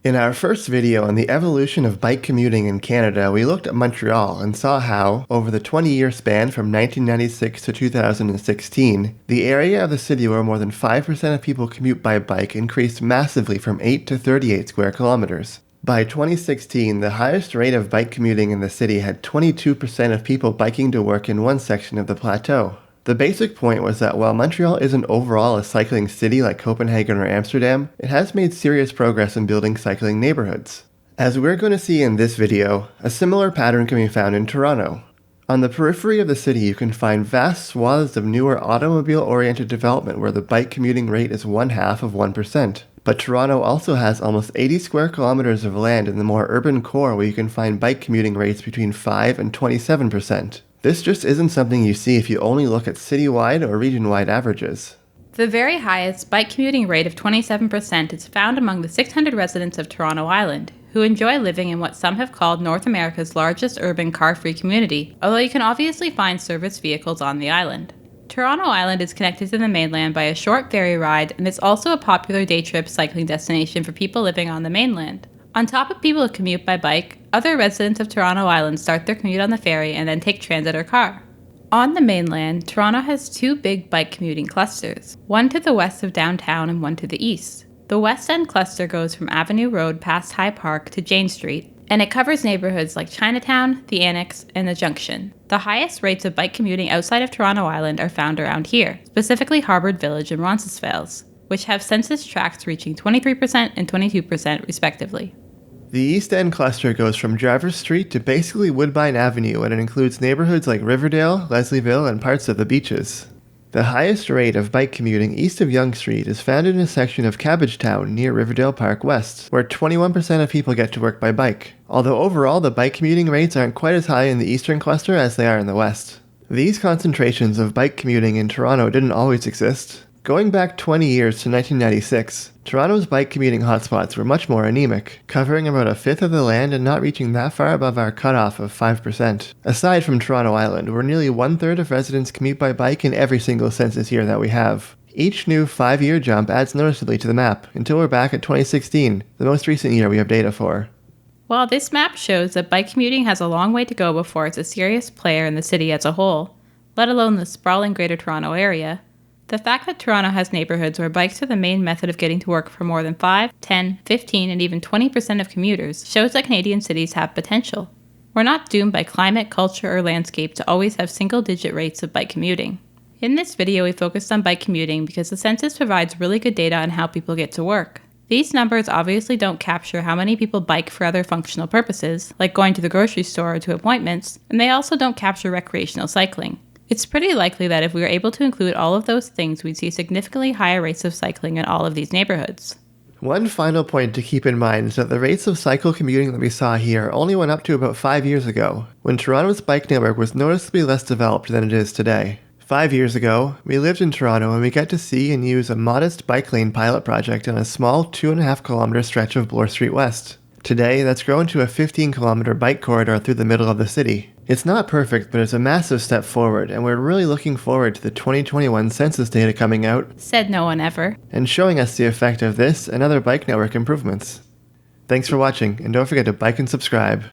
In our first video on the evolution of bike commuting in Canada, we looked at Montreal and saw how, over the 20-year span from 1996 to 2016, the area of the city where more than 5% of people commute by bike increased massively from 8 to 38 square kilometers. By 2016, the highest rate of bike commuting in the city had 22% of people biking to work in one section of the plateau. The basic point was that while Montreal isn't overall a cycling city like Copenhagen or Amsterdam, it has made serious progress in building cycling neighborhoods. As we're going to see in this video, a similar pattern can be found in Toronto. On the periphery of the city, you can find vast swaths of newer automobile-oriented development where the bike commuting rate is 0.5%. But Toronto also has almost 80 square kilometers of land in the more urban core where you can find bike commuting rates between 5 and 27%. This just isn't something you see if you only look at citywide or region-wide averages. The very highest bike commuting rate of 27% is found among the 600 residents of Toronto Island, who enjoy living in what some have called North America's largest urban car-free community, although you can obviously find service vehicles on the island. Toronto Island is connected to the mainland by a short ferry ride and is also a popular day trip cycling destination for people living on the mainland. On top of people who commute by bike, other residents of Toronto Island start their commute on the ferry and then take transit or car. On the mainland, Toronto has two big bike commuting clusters, one to the west of downtown and one to the east. The West End cluster goes from Avenue Road past High Park to Jane Street, and it covers neighborhoods like Chinatown, the Annex, and the Junction. The highest rates of bike commuting outside of Toronto Island are found around here, specifically Harbour Village and Roncesvalles, which have census tracts reaching 23% and 22% respectively. The East End cluster goes from Jarvis Street to basically Woodbine Avenue, and it includes neighborhoods like Riverdale, Leslieville, and parts of the Beaches. The highest rate of bike commuting east of Yonge Street is found in a section of Cabbagetown near Riverdale Park West, where 21% of people get to work by bike, although overall the bike commuting rates aren't quite as high in the eastern cluster as they are in the west. These concentrations of bike commuting in Toronto didn't always exist. Going back 20 years to 1996, Toronto's bike commuting hotspots were much more anemic, covering about a fifth of the land and not reaching that far above our cutoff of 5%. Aside from Toronto Island, where nearly one-third of residents commute by bike in every single census year that we have. Each new 5-year jump adds noticeably to the map, until we're back at 2016, the most recent year we have data for. While this map shows that bike commuting has a long way to go before it's a serious player in the city as a whole, let alone the sprawling Greater Toronto area, the fact that Toronto has neighborhoods where bikes are the main method of getting to work for more than 5, 10, 15, and even 20% of commuters shows that Canadian cities have potential. We're not doomed by climate, culture, or landscape to always have single-digit rates of bike commuting. In this video, we focused on bike commuting because the census provides really good data on how people get to work. These numbers obviously don't capture how many people bike for other functional purposes, like going to the grocery store or to appointments, and they also don't capture recreational cycling. It's pretty likely that if we were able to include all of those things, we'd see significantly higher rates of cycling in all of these neighborhoods. One final point to keep in mind is that the rates of cycle commuting that we saw here only went up to about 5 years ago, when Toronto's bike network was noticeably less developed than it is today. 5 years ago, we lived in Toronto and we got to see and use a modest bike lane pilot project on a small 2.5-kilometer stretch of Bloor Street West. Today, that's grown to a 15-kilometer bike corridor through the middle of the city. It's not perfect, but it's a massive step forward, and we're really looking forward to the 2021 census data coming out, Said no one ever, and showing us the effect of this and other bike network improvements. Thanks for watching, and don't forget to bike and subscribe.